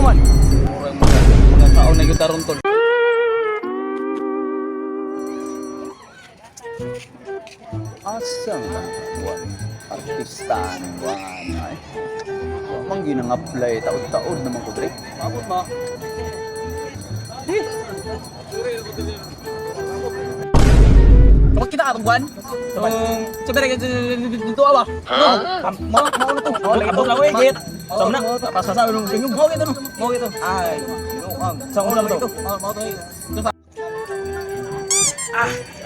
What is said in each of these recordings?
man? Mga kaon na yung daron tol. Asa nga buwan? Artistan buwan ay. Mang ginang-apply taod-taod naman ko dre. Abot ma. Di. Kapag kita atong buwan? Sabi rin dito awa. Mauna to. Abot lang git. Sama na. Pasasabi nung singyo. Mau gitu no. Mau gitu. Ay. Sa ulam to. Mau to.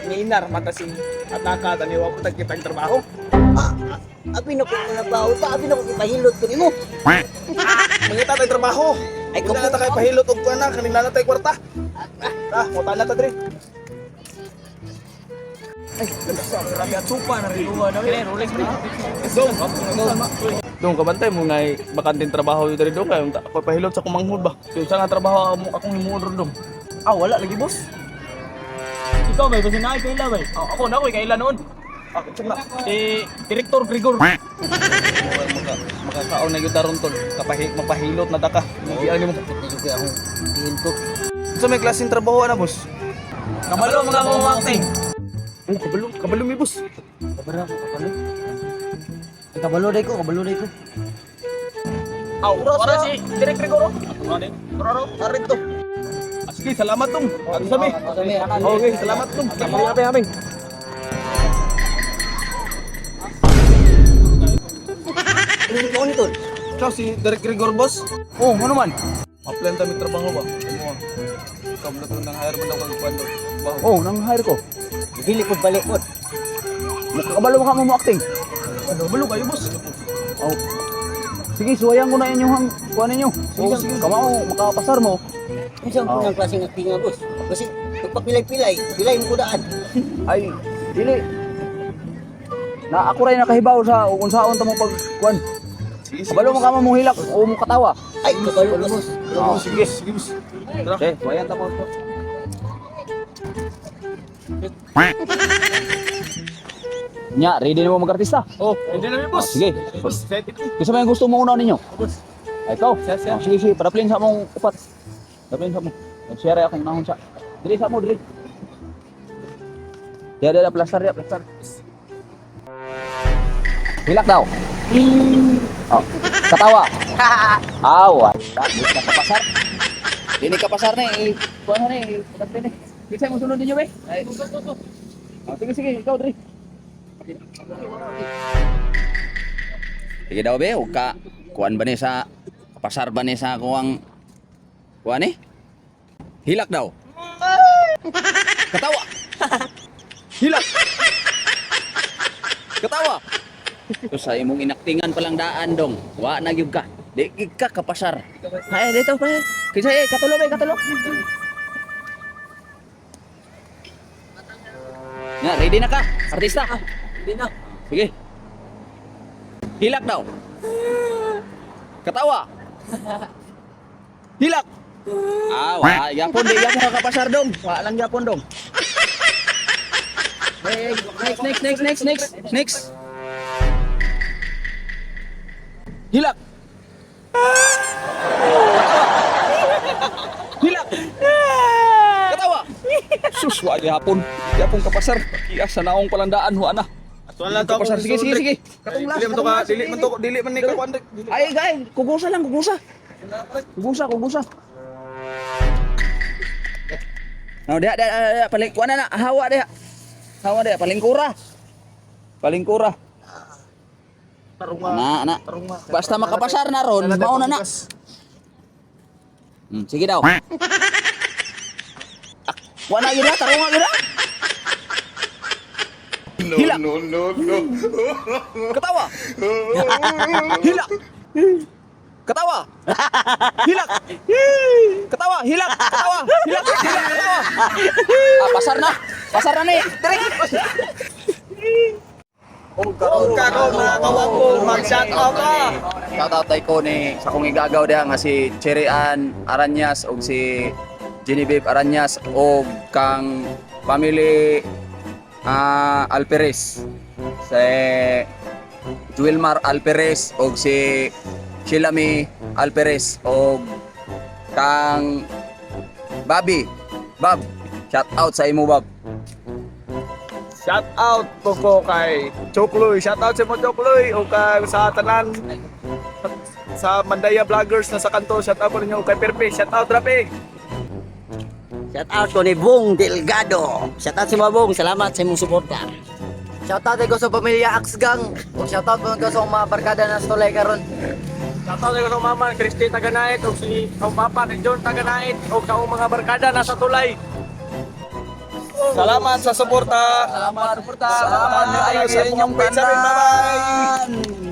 Minar matasin at nakataniwa ko tagkitang trabaho. Abi na ko trabaho ta, abi na ko ipahilot ko nimo. Mangita tayo trabaho. Ay kung na tayo pahilot og kuana kanila na tayo kwarta. Mo tala ta dre. Ay, grabe at supa na rin luwa na rin. Rolex na. Dong kabantay mo nga bakanting trabaho yun rin dong kaya ako pahilot sa kumanghod ba. Yung sa nga trabaho akong himuod rin dong. Wala lagi boss. Ikaw ba? Kasi na kaila ba? Ako na ako kaila noon. Check na. Director Grigor. Makakaon na yung daron tol. Mapahilot na daka. Hindi mo. Kaya ako hinto. Sa may klaseng trabaho na boss. Kamalo mga acting. Kabalo mi boss. Kabalo, kabalo. Kabalo day ko. Para si Direk Grigor. Roro, arin to. Sige, salamat tong. Ato sabi. Okay, salamat tong. Happy. Ano ko nito? Ciao si Direk Grigor boss. Oh, ano man? Apply ta mi trabaho ba? Ano? Kablo to nang hire mo daw kag kwento. Oh, nang hire ko. Dili ko balik ko. Nakabalo ka mo acting. Ano, balo kayo boss. Oh. Sige, suwayan ko na inyong kuha ninyo. Sige. Kamao, makapasar mo. Unsa ang punang klaseng acting nga boss? Kasi pagpapilay-pilay, pilay mo daan. Ay, dili. Na ako rin nakahibaw sa unsaon ta mo pagkuan. Kabalo mo ka mo hilak o mo katawa. Ay, kabalo boss. Sige boss. Tara. Okay, suwayan ta mo. Nya, ready na mo mag-artista? Oh, hindi na mi boss. Sige. Boss, set it. Gusto mo yung gusto mo una ninyo? Boss. Ay, ikaw? Siya. Sige, padaplin sa mong upat. Padaplin sa mo. Nag-share akong nahon siya. Dili sa mo, dili. Dia, plaster. Hilak daw. Oh, katawa. Awan. Tapos na kapasar. Dini kapasar na eh. Kuha na eh. Padaplin eh. Bisa mo sunod ninyo, be? Ay, oh, sige, ikaw, dili. Sige daw, be. Huwag ka. Kuhan ba ni sa pasar ba ni sa kuwang kuhan eh? Hilak daw. Katawa. Hilak. Katawa. Ito sa imong inaktingan palang daan dong. Wa na gyud ka. Di gyud ka kapasar. Ay dito pa. Kinsa katulo ba katulo? Na, ready na ka? Artista? Hindi na. Sige. Hilak daw. Katawa. Hilak. Yapon di yapon ka kapasar dong. Wa lang yapon dong. Next. Hilak. Hilak. Katawa. Sus, wa yapon. Yapon kapasar. Asa naong palandaan ho ana. Wala to. Sige. Katong last. Dili man ni ka kuan. Ay, kugusa lang. Kugusa. No, dia paling kuana na hawa dia. Paling kura. Anak. Basta makapasar na ron, mao na. Sige daw. Kuana gid tarunga gid. Hilak. No. Katawa. Hilak. Katawa. Hilak. Katawa. Pasar na ni. Kung mga kawapo, mag-shout out ka. Tatatay ko ni sa kong igagaw diha nga si Cherry Ann Aranyas ug si Genevieve Aranyas ug kang family Alperes. Si Juelmar Alperes ug si Shilami Alperes ug kang Bobby. Bob, shout out sa imo, Bob. Shout out po ko kay Chokloy. Shout out sa mo Chokloy o kay sa tanan sa Mandaya Vloggers na sa kanto. Shout out po ninyo kay Perpe. Shout out Rapi. Shout out ko ni Bong Delgado. Shout out si Mabong. Salamat sa imong suporta. Shoutout ko sa pamilya Axgang. O shoutout ko sa mga barkada na stolay karon. Shout out ko sa mama Christy Taganait o si ang papa ni John Taganait o sa mga barkada nasa tulay. Salamat sa suporta. Salamat, suporta. Salamat kayo sa inyong page. Bye-bye.